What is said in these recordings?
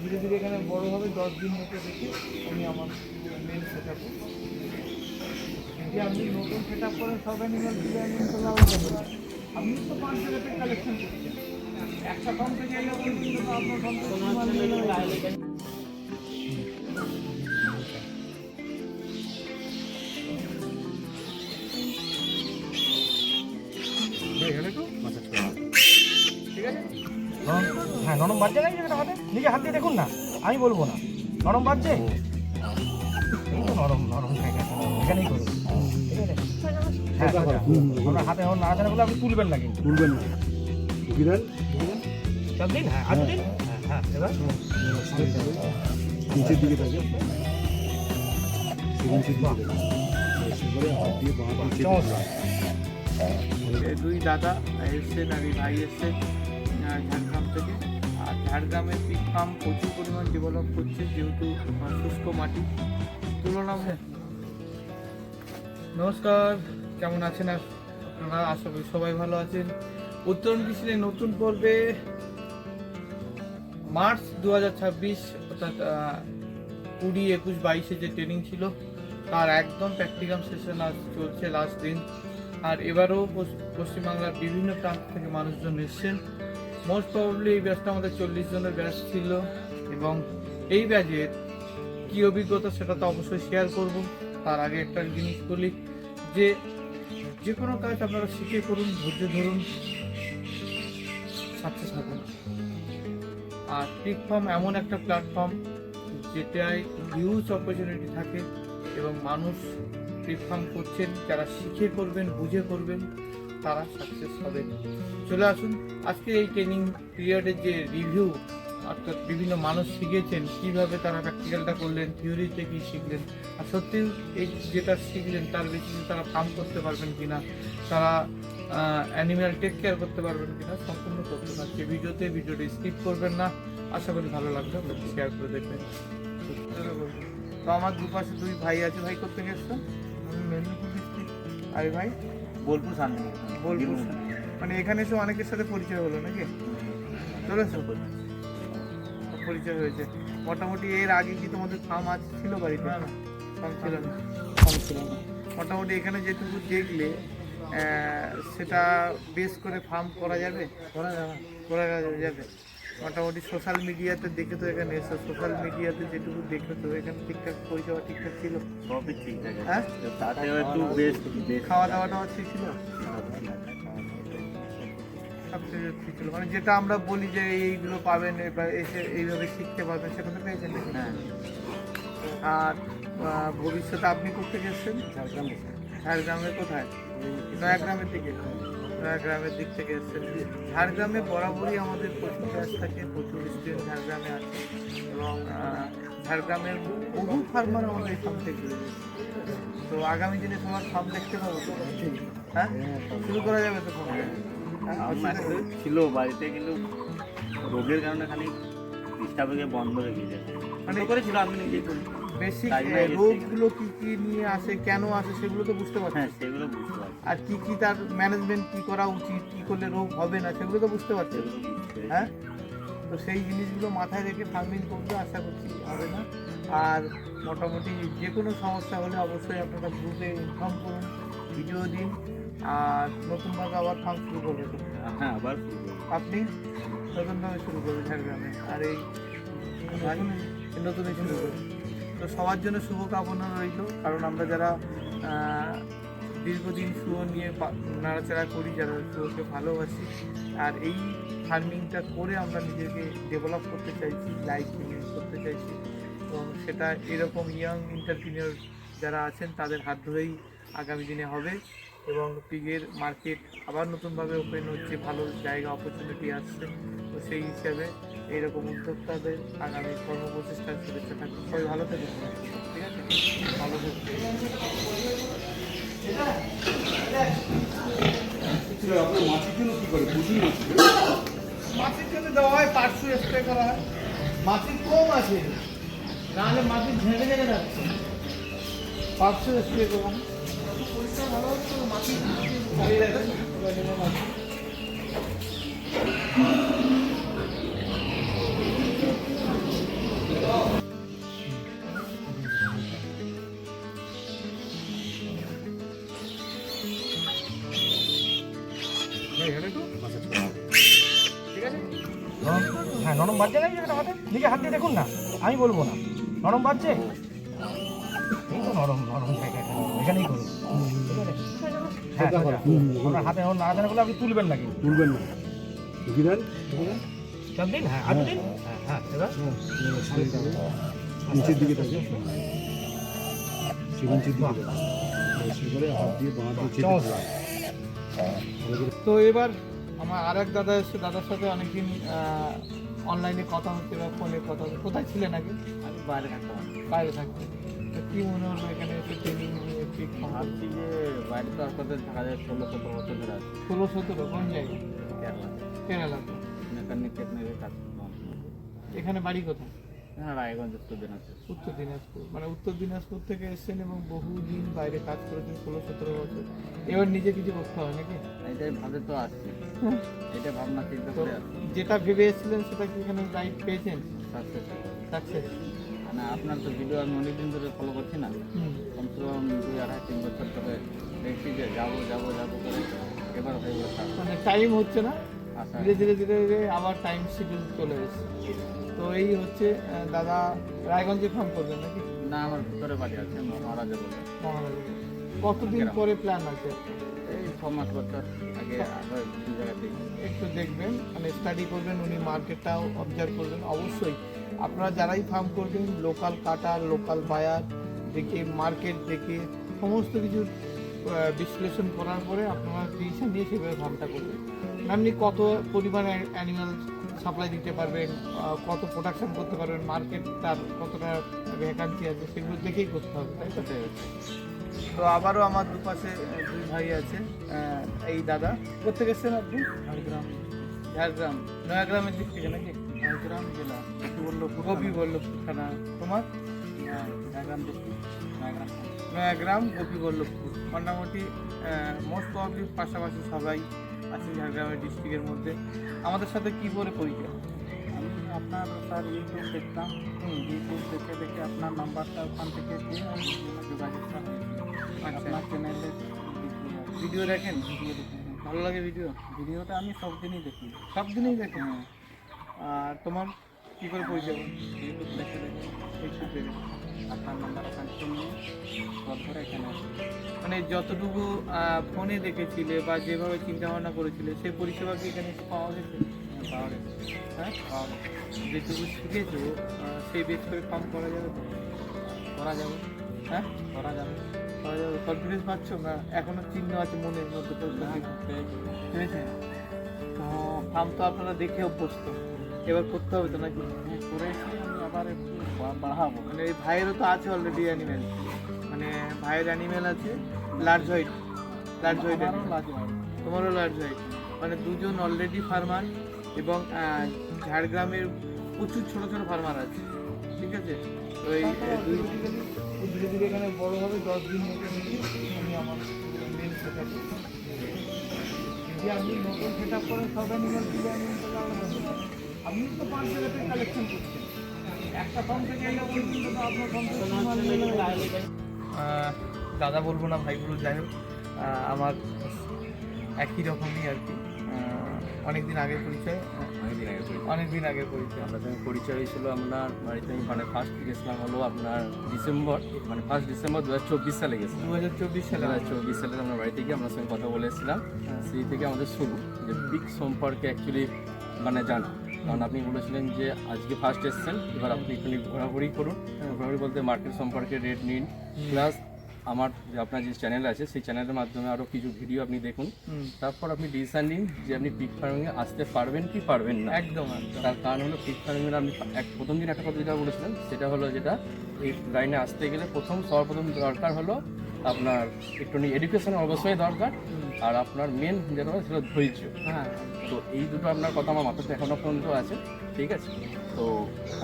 ধীরে ধীরে এখানে বড় হবে। 10 দিন মতো রেখে আমি আমার মেন সেট আপে, যদি আপনি নতুন সেট আপ করেন সব অ্যানিমাল দিলে আমি তো লাভ হবে না। আপনি তো 5 জায়গাতে কালেকশন করছেন, একটা ফার্ম থেকে এলে কিন্তু আপনার ফার্ম ঠিক আছে। হ্যাঁ, নরম বাজছে না যেটা হাতে, নিজে হাত দিয়ে দেখুন না, আমি বলবো না নরম বাজছে। এই তো নরম নরম হয়ে গেছে, এখানেই করুন, ঠিক আছে। হ্যাঁ, আপনার হাতে এখন নাড়াচাড়া করলে আপনি তুলবেন না, কিন্তু তুলবেন না, সব দিন। হ্যাঁ, আজ দিন। হ্যাঁ, এবার নিচের দিকে থাকে, নিচের দিকে থাকে, এবারে হাত দিয়ে বাঁ দিকে দুই দাদা এসছেন আর এই ভাই এসছে ঝাড়গ্রাম থেকে। আর ঝাড়গ্রামের পিক ফার্ম প্রচুর পরিমাণ ডেভেলপ করছে, যেহেতু শুষ্ক মাটি তুলনামূলক। নমস্কার, কেমন আছেন আপনারা? আশা করি সবাই ভালো আছেন। উত্তরণ কৃষির নতুন পর্বে মার্চ 2026 অর্থাৎ 20, 21, 22 যে ট্রেনিং ছিল তার একদম প্র্যাকটিক্যাল সেশন আজ চলছে, লাস্ট দিন। আর এবারও পশ্চিমবাংলার বিভিন্ন প্রান্ত থেকে মানুষজন এসছেন। মোস্ট প্রবাবলি এই ব্যাচটা আমাদের 40 জনের ব্যাচ ছিল, এবং এই ব্যাচের কী অভিজ্ঞতা সেটা তো অবশ্যই শেয়ার করব। তার আগে একটা জিনিস বলি যে কোনো কাজ আপনারা শিখে করুন, ধৈর্য ধরুন, সাকসেস হবেন। আর পিক ফার্ম এমন একটা প্ল্যাটফর্ম যেটায় হিউজ অপরচুনিটি থাকে, এবং মানুষ পিক ফার্ম করছেন, যারা শিখে করবেন, বুঝে করবেন, তারা সাকসেস হবেন। চলে আসুন আজকে এই ট্রেনিং পিরিয়ডের যে রিভিউ, অর্থাৎ বিভিন্ন মানুষ শিখেছেন, কীভাবে তারা প্র্যাকটিক্যালটা করলেন, থিওরিতে কী শিখলেন, আর সত্যি এই যেটা শিখলেন তার বেশি তারা ফার্ম করতে পারবেন কিনা, তারা অ্যানিম্যাল টেক কেয়ার করতে পারবেন কিনা, সম্পূর্ণ তথ্য থাকছে ভিডিওটি স্কিপ করবেন না। আশা করি ভালো লাগবে, আপনাকে শেয়ার করে দেখবেন। তো আমার দুপাশে দুই ভাই আছে। ভাই কোথেকে এসছেন? মেদিনীপুর ডিস্ট্রিক্ট। আর ভাই বোলপুর সামনে, বোলপুর। মানে এখানে এসে অনেকের সাথে পরিচয় হলো নাকি? চলেছো, পরিচয় হয়েছে। মোটামুটি এর আগে কি তোমাদের ফার্ম আছে ছিল বাড়িতে? ফার্ম ছিল না, ফার্ম ছিল না। মোটামুটি এখানে যেটুকু দেখলে সেটা বেস করে ফার্ম করা যাবে, করা যাবে। মোটামুটি সোশ্যাল মিডিয়াতে দেখে তো এখানে এসে, সোশ্যাল মিডিয়াতে যেটুকু দেখে তো এখানে ঠিকঠাক পরিষেবা ঠিকঠাক ছিল? সবই ঠিকঠাক। হ্যাঁ, তাতে একটু বেশ খাওয়া দাওয়াটাও ঠিক ছিল, সব ঠিক ছিল। মানে যেটা আমরা বলি যে এইগুলো পাবেন, এবার এসে এইভাবে শিখতে পারবেন, সেটা তো পেয়েছেন নাকি? হ্যাঁ। আর ভবিষ্যতে আপনি কোথেকে এসছেন? ঝাড়গ্রামের কোথায়? নয়াগ্রামের দিকে, নয়াগ্রামের দিক থেকে এসছেন। ঝাড়গ্রামে বরাবরই আমাদের প্রচুর ব্যাচ থাকে, প্রচুর স্টুডেন্ট ঝাড়গ্রামে আছে, এবং ঝাড়গ্রামের বহু ফার্মার আমাদের এই ফার্ম থেকে ঘুরে গেছে। তো আগামী দিনে তোমার ফার্ম দেখতে পাবো তো? হ্যাঁ, শুরু করা যাবে তো ফার্ম? ছিল বাড়িতে, কিন্তু রোগের কারণে খালি ডিস্টার্ব হয়ে বন্ধ হয়ে গিয়েছে। মানে করেছিল আমি নিজেই করি। বেসিক রোগগুলো কি কি নিয়ে আসে, কেন আসে, সেগুলো তো বুঝতে পারছি। হ্যাঁ, সেগুলো বুঝতে পারছি। আর কি কি তার ম্যানেজমেন্ট কি করা উচিত, কি করলে রোগ হবে না, সেগুলো তো বুঝতে পারছি। হ্যাঁ, তো সেই জিনিসগুলো মাথায় রেখে ফার্মিং করবে, আশা করছি হবে না। আর মোটামুটি যে কোনো সমস্যা হলে অবশ্যই আপনারা গ্রুপে ইনফর্ম করুন, ভিডিও দিন। আর নতুনভাবে আবার ফার্ম শুরু করবে তো? হ্যাঁ, আবার আপনি নতুনভাবে শুরু করবেন ঝাড়গ্রামে, আর এই নতুন শুরু করবেন। তো সবার জন্য শুভকামনা রইল, কারণ আমরা যারা দীর্ঘদিন শুয়ো নিয়ে নাড়াচাড়া করি, যারা শুয়োকে ভালোবাসি, আর এই ফার্মিংটা করে আমরা নিজেকে ডেভেলপ করতে চাইছি, লাইফ করতে চাইছি, এবং সেটা এরকম ইয়াং এন্টারপ্রিনিয়র যারা আছেন তাদের হাত ধরেই আগামী দিনে হবে। এবং পিগের মার্কেট আবার নতুনভাবে ওপেন হচ্ছে, ভালো জায়গা অপরচুনিটি আসছে। তো সেই হিসাবে এইরকম উদ্যোক্তাদের আগামী কর্মপ্রচেষ্টার শুভেচ্ছা থাকবে। সবাই ভালো থাকবে, ঠিক আছে? ভালো থাকবে। আপনার মাছের জন্য কি করে? প্রচুর মাছ, মাছের জন্য দেওয়া হয়, পার্শ্ব স্প্রে করা হয়। মাছের কম আছে, নাহলে মাছের ঝেঁকে ঝেঁকে যাচ্ছে, পার্শ্ব স্প্রে করা হয়। পরিষ্কার ভালো হচ্ছে, মাছের হ্যাঁ নরম বাজছে না এই জায়গাটা হাতে নিজে হাত দিয়ে দেখুন না আমি বলবো না নরম বাজছে এই তো নরম নরম জায়গা এখানেই করুন ঠিক আছে হ্যাঁ আপনার হাতে এখন না জানা করলে আপনি তুলবেন নাকি তুলবেন না দিবেন সব দিন হ্যাঁ আজ দিন হ্যাঁ হ্যাঁ এবার নিচের দিকে থাকে নিচের দিকে বেশি করে হাত দিয়ে বাঁ দিয়ে চেপে চমৎকার। ধরে। তো এবার আমার আর এক দাদা এসছে, দাদার সাথে অনেকদিন অনলাইনে কথা হচ্ছে বা ফোনে কথা হচ্ছে। কোথায় ছিলেন আগে? আমি বাইরে থাকতাম বাইরে থাকতে। তো কি মনে হলো এখানে এসে ট্রেনিং ঠিক ভাবছি যে বাইরে তো আপনাদের থাকা যায় 16-17 বছর ধরে আছে 16-17 কোন জায়গায়? কেরালা কেরালাতে। মেকানিক টেকনিকের কাজ করতাম এখানে বাড়ি কোথায়? হ্যাঁ রায়গঞ্জ উত্তর দিনাজপুর উত্তর দিনাজপুর। মানে উত্তর দিনাজপুর থেকে এসেছেন এবং বহুদিন বাইরে কাজ করেছেন 16-17 বছর। এবার নিজে কিছু করতে হয় নাকি? এটাই ভাবে তো আসছি এটা ভাবনা চিন্তা তো করে আসছি যেটা ভেবে এসেছিলেন সেটা কি এখানে রাইট পেয়েছেন? Success success? মানে আপনার তো ভিডিও আমি অনেকদিন ধরে ফলো করছি না কমসে কম 2-2.5-3 বছর ধরে দেখছি যে যাবো করে এবার হয়ে গেল মানে টাইম হচ্ছে না, আশা ধীরে ধীরে আবার টাইম শিডিউল চলে এসেছে। তো এই হচ্ছে দাদা রায়গঞ্জে ফার্ম করবেন নাকি? না আমার ভিতরে বাড়ি আছে মহারাজা বলে মহারাজা। কতদিন পরে প্ল্যান আছে? এই 6 মাস বছর আগে আবার দু জায়গাতেই একটু দেখবেন, মানে স্টাডি করবেন, উনি মার্কেটটাও অবজার্ভ করবেন। অবশ্যই আপনারা যারাই ফার্ম করবেন লোকাল কাটার, লোকাল বায়ার দেখে, মার্কেট দেখে সমস্ত কিছু বিশ্লেষণ করার পরে আপনারা ডিসিশন নিয়ে সেভাবে ফার্মটা করবেন। আপনি কত পরিমাণে অ্যানিমাল সাপ্লাই দিতে পারবেন, কত প্রোডাকশন করতে পারবেন, মার্কেটটার কতটা ভ্যাকান্সি আছে সেগুলো দেখেই করতে হবে, তাই তো? তো আবারও আমার দুপাশে দুই ভাই আছে। এই দাদা কোথেকে এসেছেন আপনি? ঝাড়গ্রাম ঝাড়গ্রাম, নয়াগ্রামের দিক থেকে নাকি? ঝাড়গ্রাম জেলা গোপীবল্লভপুর থানা। তোমার? ঝাড়গ্রাম ডিস্ট্রিক্ট নয়াগ্রাম, গোপীবল্লভপুর। মোটামুটি মোস্ট প্রবলি পাশাপাশি সবাই আছে ঝাড়গ্রামের ডিস্ট্রিক্টের মধ্যে। আমাদের সাথে কি করে পরিচয়? আমি আপনার স্যার ইউটিউব দেখতাম ইউটিউব দেখে আপনার নাম্বারটা ওখান থেকে দিয়ে আমি যোগাযোগটা আচ্ছা, আপনার চ্যানেলে ভিডিও দেখেন? ভিডিও দেখি ভালো লাগে ভিডিও? ভিডিওটা আমি সব দিনই দেখি সব দিনই দেখেন? আর তোমার কি করে পরিচয়? ইউটিউব দেখে একটু দেখে। আপনার নাম্বার ওখান থেকে নিয়ে সব ধরে এখানে আসি মানে যতটুকু ফোনে দেখেছিলে বা যেভাবে চিন্তা ভাবনা করেছিলে সেই পরিষেবা কি এখানে পাওয়া গেছে? পাওয়া গেছে হ্যাঁ, পাওয়া গেছে যেটুকু শিখেছো সেই বেস করে ফার্ম করা যাবে তো? করা যাবে হ্যাঁ, করা যাবে করা যাবে। কনফিডেন্স পাচ্ছ না? এখনো চিহ্ন আছে মনের মধ্যে তো? পেয়েছে? তো ফার্ম তো আপনারা দেখে অভ্যস্ত, এবার করতে হবে তো নাকি? করেছি আমি আবার একটু বাড়াবো মানে এই ভাইয়েরও তো আছে অলরেডি অ্যানিমেল, মানে ভাইয়ের অ্যানিমেল আছে লার্জ হোয়াইট। আমারও লাগে তোমারও লার্জ হোয়াইট। মানে দুজন অলরেডি ফার্মার এবং ঝাড়গ্রামের প্রচুর ছোট ছোট ফার্মার আছে, ঠিক আছে? তো এই ধীরে ধীরে এখানে বড় হবে। 10 দিন মতো নিয়ে আমি আমার মেন সেট আপ, যদি আপনি নতুন সেট আপ করেন সব অ্যানিমাল দিলে আপনি তো 5 জায়গা থেকে কালেকশন করছেন, একটা ফার্ম থেকে এই পর্যন্ত তো আপনার দাদা বলবো না, ভাই বলবো, যাই হোক আমার একই রকমই আর কি। অনেকদিন আগে পরিচয়, অনেকদিন আগে পরিচয়। আপনার সঙ্গে পরিচয় হয়েছিল আপনার বাড়িতে আমি মানে ফার্স্ট গেছিলাম হলো আপনার ডিসেম্বর মানে 1 ডিসেম্বর 2024 সালে গেছিলাম 2024 সালে। 2024 সালে আমরা বাড়িতে গিয়ে আপনার সঙ্গে কথা বলেছিলাম সেই থেকে আমাদের শুরু যে পিক সম্পর্কে অ্যাকচুয়ালি মানে জানা। কারণ আপনি বলেছিলেন যে আজকে ফার্স্ট এসেছেন, এবার আপনি একটু ঘোরাঘুরি করুন, ঘোরাঘুরি বলতে মার্কেট সম্পর্কে রেট নিন, প্লাস আমার যে আপনার যে চ্যানেল আছে সেই চ্যানেলের মাধ্যমে আরও কিছু ভিডিও আপনি দেখুন, তারপর আপনি ডিসিশন নিন যে আপনি পিক ফার্মিংয়ে আসতে পারবেন কি পারবেন না। একদম একদম। তার কারণ হলো পিক ফার্মিংয়ের আপনি প্রথম দিন একটা কথা যেটা বলেছিলেন সেটা হলো যেটা এই লাইনে আসতে গেলে সবার প্রথম দরকার হলো আপনার একটু এডুকেশন অবশ্যই দরকার, আর আপনার মেন যেটা হয় সেটা ধৈর্য। হ্যাঁ, তো এই দুটো আপনার কথা আমার মাথাতে এখনও পর্যন্ত আছে, ঠিক আছে? তো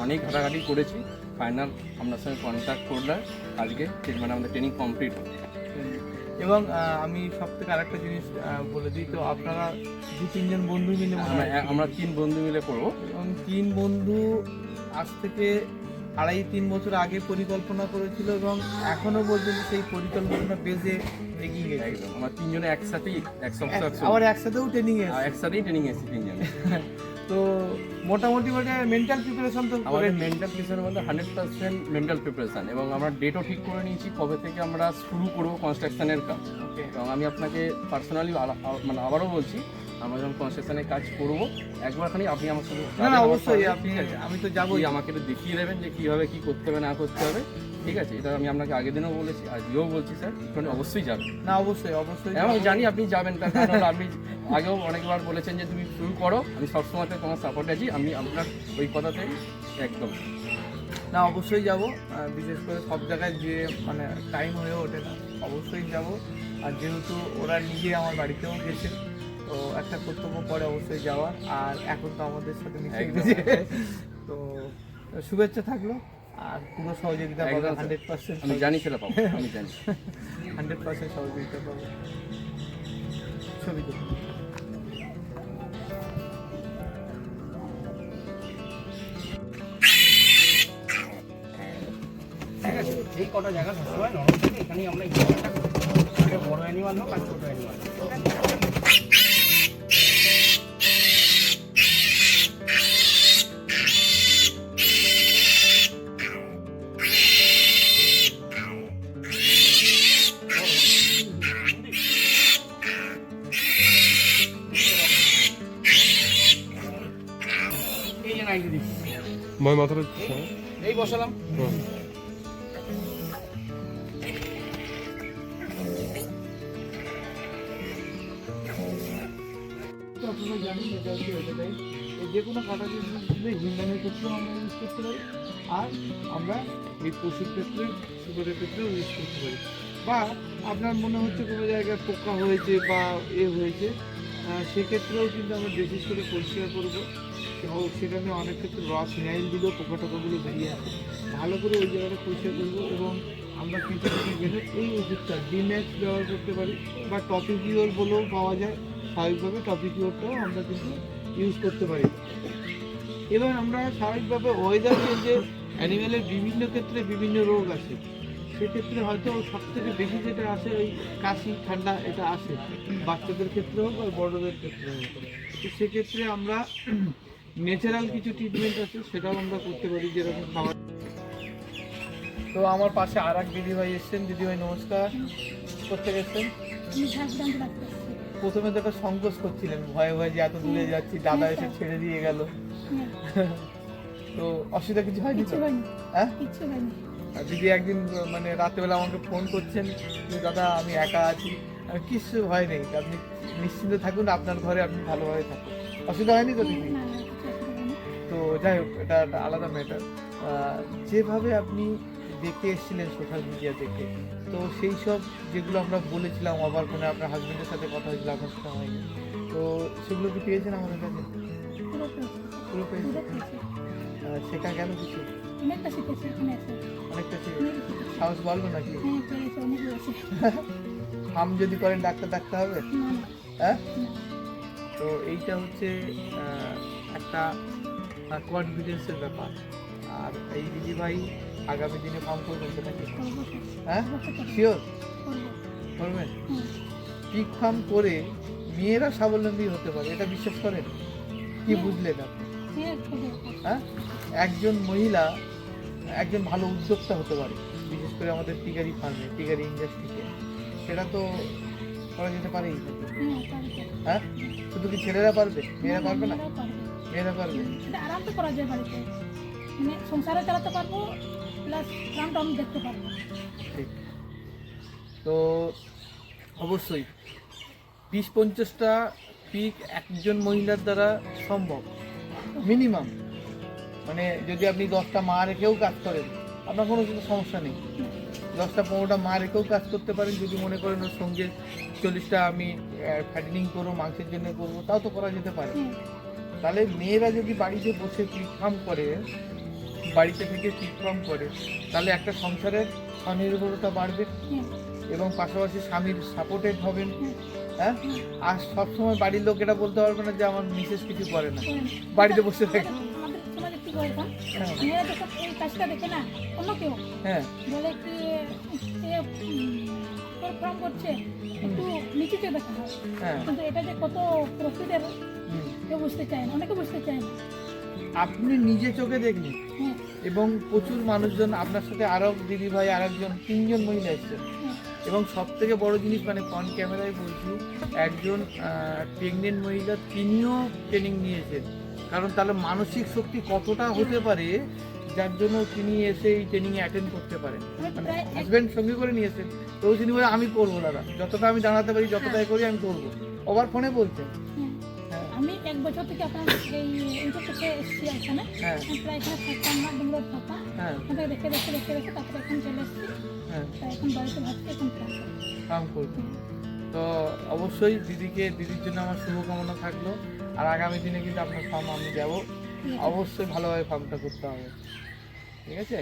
অনেক ঘাটাঘাটি করেছি, ফাইনাল আপনার সঙ্গে কন্ট্যাক্ট করলে আজকে মানে আমাদের ট্রেনিং কমপ্লিট হবে। এবং আমি সব থেকে আরেকটা জিনিস বলে দিই, তো আপনারা 2-3 জন বন্ধু মিলে মনে হয় আমরা 3 বন্ধু মিলে করবো এবং 3 বন্ধু আজ থেকে 2.5-3 বছর আগে পরিকল্পনা করেছিল এবং এখনো পর্যন্ত সেই পরিকল্পনা বেজে এগিয়ে গেছে। একদম আমরা 3 জনে একসাথেই এক সপ্তাহ আবার একসাথেও ট্রেনিং একসাথেই ট্রেনিং এসেছি 3 জনে। তো মোটামুটি মানে মেন্টাল প্রিপারেশন তো আমাদের করে মেন্টাল প্রিপারেশনের মধ্যে 100% মেন্টাল প্রিপারেশন, এবং আমরা ডেটও ঠিক করে নিয়েছি কবে থেকে আমরা শুরু করবো কনস্ট্রাকশনের কাজ। ওকে। এবং আমি আপনাকে পার্সোনালি মানে আবারও বলছি, আমরা যখন কনস্ট্রাকশনের কাজ করবো একবারখানি আপনি আমার সাথে না যাবেন না আমার অবশ্যই সঙ্গে, আপনি, ঠিক আছে? আমি তো যাবোই। আপনি আমাকে একটু দেখিয়ে দেবেন যে কীভাবে কী করতে হবে না করতে হবে, ঠিক আছে? এটা আমি আপনাকে আগের দিনও বলেছি, আজকেও বলছি স্যার, আপনি অবশ্যই যাবেন। না অবশ্যই অবশ্যই এবং আমি যাবো। জানি আপনি যাবেন, তার কারণ হলো আপনি আগেও অনেকবার বলেছেন যে তুমি শুরু করো, আমি সবসময় তোমার সাপোর্টে আছি, আমি আপনার ওই কথাতে একদম। না অবশ্যই যাব, বিশেষ করে সব জায়গায় যে মানে টাইম হয়ে ওঠে না, অবশ্যই যাব। আর যেহেতু ওরা নিজে আমার বাড়িতেও গেছে, তো একটা কর্তব্য পরে অবশ্যই যাওয়ার। আর এখন তো আমাদের সাথে মিশে একদম। গেছে, তো শুভেচ্ছা থাকলো। আর পুরো সহযোগিতা পাবে, একদম স্যার। 100%। আমি জানি সেটা পাবো, আমি জানি। 100% সহযোগিতা পাবে। ছবি তো ঠিক আছে, এই কটা জায়গা সবসময় নরম থাকে, এখানেই আমরা এই জায়গাটা করি। এটা বড় অ্যানিমাল হোক আর ছোটো অ্যানিমাল হোক। এই যে 90 দিচ্ছি, মই মাথাটা এই বসালাম। তো আপনারা জানেন এটা হচ্ছে এটাই, যে কোনো কাটা জিনিস দিলে হিউম্যানের ক্ষেত্রেও আমরা ইউজ করতে পারি, আর আমরা এই পশুর ক্ষেত্রে শুকরের ক্ষেত্রেও ইউজ করতে পারি। বা আপনার মনে হচ্ছে কোনো জায়গায় পোকা হয়েছে বা হয়েছে, সেক্ষেত্রেও কিন্তু আমরা বিশেষ করে পরিষ্কার করবো, এবং সেখানে অনেক ক্ষেত্রে ফিনাইল দিলেও পোকা টোকাগুলো বেরিয়ে আসে। ভালো করে ওই জায়গাটা পরিষ্কার করবো, এবং আমরা কিছু কিছু গেলে এই ওষুধটা ডিম্যাক্স ব্যবহার করতে পারি, বা টপিকিওর বলেও পাওয়া যায়। স্বাভাবিকভাবে টপিকিওরটাও আমরা কিন্তু ইউজ করতে পারি। এবার আমরা স্বাভাবিকভাবে ওয়েদার চেঞ্জে অ্যানিমেলের বিভিন্ন ক্ষেত্রে বিভিন্ন রোগ আসে, সেক্ষেত্রে হয়তো সব থেকে বেশি যেটা আসে ওই কাশি ঠান্ডা, এটা আসে বাচ্চাদের ক্ষেত্রে হোক আর বড়দের ক্ষেত্রে হোক। তো সেক্ষেত্রে আমরা ন্যাচারাল কিছু ট্রিটমেন্ট আছে, সেটাও আমরা করতে পারি, যেরকম খাবার। তো আমার পাশে আর এক দিদিভাই এসছেন। দিদিভাই নমস্কার, করতে গেছেন? প্রথমে তো একটা সংকোচ করছিলেন, ভয়ে ভয়ে যে এত দূরে যাচ্ছি, দাদা এসে ছেড়ে দিয়ে গেল, তো অসুবিধা কিছু হয়নি তো? হ্যাঁ, আর দিদি একদিন মানে রাতেবেলা আমাকে ফোন করছেন যে দাদা আমি একা আছি, আমি কিছু ভয় নেই, আপনি নিশ্চিন্ত থাকুন, আপনার ঘরে আপনি ভালোভাবে থাকুন, অসুবিধা হয়নি তো দিদি? তো যাই হোক, এটা একটা আলাদা ম্যাটার। যেভাবে আপনি দেখে এসেছিলেন সোশ্যাল মিডিয়া থেকে, তো সেই সব যেগুলো আমরা বলেছিলাম, আবার মানে আপনার হাজবেন্ডের সাথে কথা হয়েছিল, আপনার সাথে হয়নি, তো সেগুলো কি পেয়েছেন আমাদের কাছে? পুরো পেয়েছেন? শেখা গেল কিছু? অনেকটা শিখেছি। সাহস বাড়লো নাকি? হাম যদি করেন ডাক্তার ডাকতে হবে? হ্যাঁ, তো এইটা হচ্ছে একটা কনফিডেন্সের ব্যাপার। আর এই দিদিভাই আগামী দিনে ফার্ম করবেন তো নাকি? হ্যাঁ, শিওর করবেন? পিগ ফার্ম করে মেয়েরা স্বাবলম্বী হতে পারে, এটা বিশ্বাস করেন? কি বুঝলেন আপনি? হ্যাঁ, একজন মহিলা একজন ভালো উদ্যোক্তা হতে পারে, বিশেষ করে আমাদের পিগারি ফার্মে, পিগারি ইন্ডাস্ট্রিতে, সেটা তো করা যেতে পারেই। হ্যাঁ, শুধু কি ছেলেরা পারবে, মেয়েরা পারবে না? মেয়েরা পারবে, আরামসে করা যায় বাড়িতে, মানে সংসারে চালাতে পারবো, প্লাস ফার্মটা আমি দেখতে পারবো। ঠিক। তো অবশ্যই 20-50টা পিক একজন মহিলার দ্বারা সম্ভব মিনিমাম। মানে যদি আপনি 10টা মা রেখেও কাজ করেন, আপনার কোনো কিছু সমস্যা নেই। 10টা-15টা মা রেখেও কাজ করতে পারেন, যদি মনে করেন ওর সঙ্গে 40টা আমি ফ্যাটেনিং করবো, মাংসের জন্য করবো, তাও তো করা যেতে পারে। তাহলে মেয়েরা যদি বাড়িতে বসে পিগ ফার্ম করে, বাড়িতে থেকে পিগ ফার্ম করে, তাহলে একটা সংসারের স্বনির্ভরতা বাড়বে, এবং পাশাপাশি স্বামীর সাপোর্টেড হবেন। হ্যাঁ, আর সবসময় বাড়ির লোক এটা বলতে পারবে না যে আমার মিসেস কিছু করে না, বাড়িতে বসে থাকে। আমাদের সমাজে কি বলে না, মেয়েরা যখন এই কাজটা দেখে না, অন্য কেউ হ্যাঁ, বলে কি ফার্ম করছে, একটু নিচুতে দেখা হয়, হ্যাঁ, কিন্তু এটা যে কত প্রফিটের হুম, কেউ বুঝতে চায় না, অনেকে বুঝতে চায় না। আপনি নিজে চোখে দেখলেন হ্যাঁ এবং প্রচুর মানুষজন আপনার সাথে আরও দিদি ভাই আরেকজন 3জন মহিলা এসেছেন হ্যাঁ এবং সব থেকে বড় জিনিস মানে অন ক্যামেরায় বলছি একজন প্রেগনেন্ট মহিলা তিনিও ট্রেনিং নিয়েছেন, কারণ তাহলে মানসিক শক্তি কতটা হতে পারে যার জন্য তিনি এসে এই ট্রেনিং অ্যাটেন্ড করতে পারেন। আমি মানে প্রায় হাজব্যান্ড সঙ্গে করে নিয়েছেন, তো তিনি বলে আমি করবো দাদা, যতটা আমি জানাতে পারি যতটাই করি আমি করবো। ওভার ফোনে বলছেন। হ্যাঁ, হ্যাঁ আমি 1 বছর থেকে আপনার এই ইউটিউব থেকে এসেছি এখানে। হ্যাঁ আমি প্রায় এখানে থাকতাম না, বেঙ্গলোর থাকা। হ্যাঁ ওখানে দেখে তারপরে এখন চলে এসেছি। হ্যাঁ তাই এখন বাড়িতে ভাবছি এখন প্ল্যান করি। কাম করবেন। তো অবশ্যই দিদির জন্য আমার শুভকামনা থাকলো। আর আগামী দিনে কিন্তু আপনার ফার্ম আমি যাবো, ঠিক আছে, অবশ্যই ভালোভাবে ফার্মটা করতে হবে, ঠিক আছে?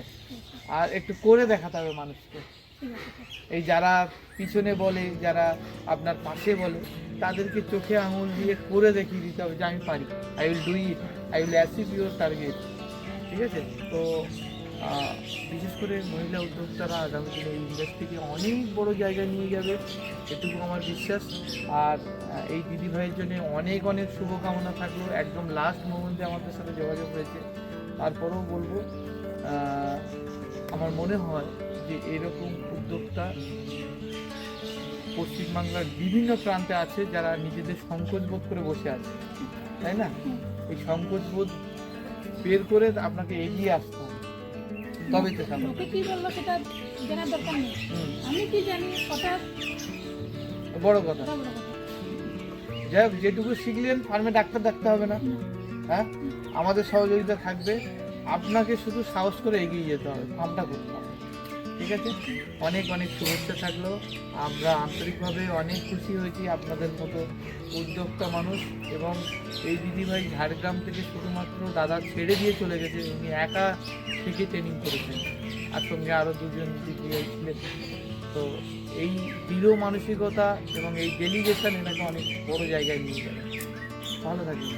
আর একটু করে দেখাতে হবে মানুষকে। ঠিক আছে, ঠিক আছে। এই যারা পিছনে বলে, যারা আপনার পাশে বলে, তাদেরকে চোখে আঙুল দিয়ে করে দেখিয়ে দিতে হবে যে আমি পারি, I will do it, I will achieve your target, ঠিক আছে? তো বিশেষ করে মহিলা উদ্যোক্তারা আগামী দিনে এই ইন্ডাস্ট্রিকে অনেক বড় জায়গায় নিয়ে যাবে, এটুকু আমার বিশ্বাস। আর এই দিদি ভাইয়ের জন্য অনেক অনেক শুভকামনা থাকলো। একদম লাস্ট মোমেন্টে আমাদের সাথে যোগাযোগ হয়েছে, তারপরেও বলবো আমার মনে হয় যে এরকম উদ্যোক্তা পশ্চিমবাংলার বিভিন্ন প্রান্তে আছে যারা নিজেদের সংকোচ বোধ করে বসে আছে, তাই না? এই সংকোচ বোধ বের করে আপনাকে এগিয়ে আসতে হবে, তবে তো সামনে। লোকে কি বললো সেটা জানার দরকার নেই, আমি কি জানি কথা বড় কথা, বড় কথা। যাই হোক, যেটুকু শিখলেন ফার্মে ডাক্তার ডাকতে হবে না, হ্যাঁ? আমাদের সহযোগিতা থাকবে, আপনাকে শুধু সাহস করে এগিয়ে যেতে হবে, ফার্মটা করতে হবে, ঠিক আছে? অনেক অনেক শুভেচ্ছা থাকলো। আমরা আন্তরিকভাবে অনেক খুশি হয়েছি আপনাদের মতো উদ্যোক্তা মানুষ। এবং এই দিদিভাই ঝাড়গ্রাম থেকে শুধুমাত্র দাদা ছেড়ে দিয়ে চলে গেছে, উনি একা থেকে ট্রেনিং করেছেন, আর সঙ্গে আরও 2জন দিদিভাই ছিলেন। তো এই দৃঢ় মানসিকতা এবং এই ডেলিগেশন এনাকে অনেক বড় জায়গায় নিয়ে যাবে। ভালো থাকবেন।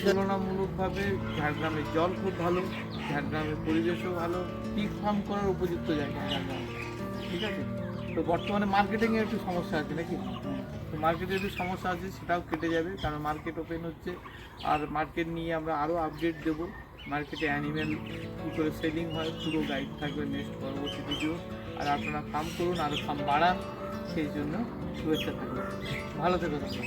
তুলনামূলকভাবে ঝাড়গ্রামের জল খুব ভালো, ঝাড়গ্রামের পরিবেশও ভালো, পিক ফার্ম করার উপযুক্ত জায়গা ঝাড়গ্রাম, ঠিক আছে? তো বর্তমানে মার্কেটিংয়ের একটু সমস্যা আছে নাকি? তো মার্কেটের একটু সমস্যা আছে, সেটাও কেটে যাবে, কারণ মার্কেট ওপেন হচ্ছে। আর মার্কেট নিয়ে আমরা আরও আপডেট দেবো। মার্কেটে অ্যানিম্যাল কী করে সেলিং হয় পুরো গাইড থাকবে নেক্সট পরবর্তী ভিডিও। আর আপনারা ফার্ম করুন, আরও ফার্ম বাড়ান, সেই জন্য শুভেচ্ছা থাকবে। ভালো থেকো তোমরা।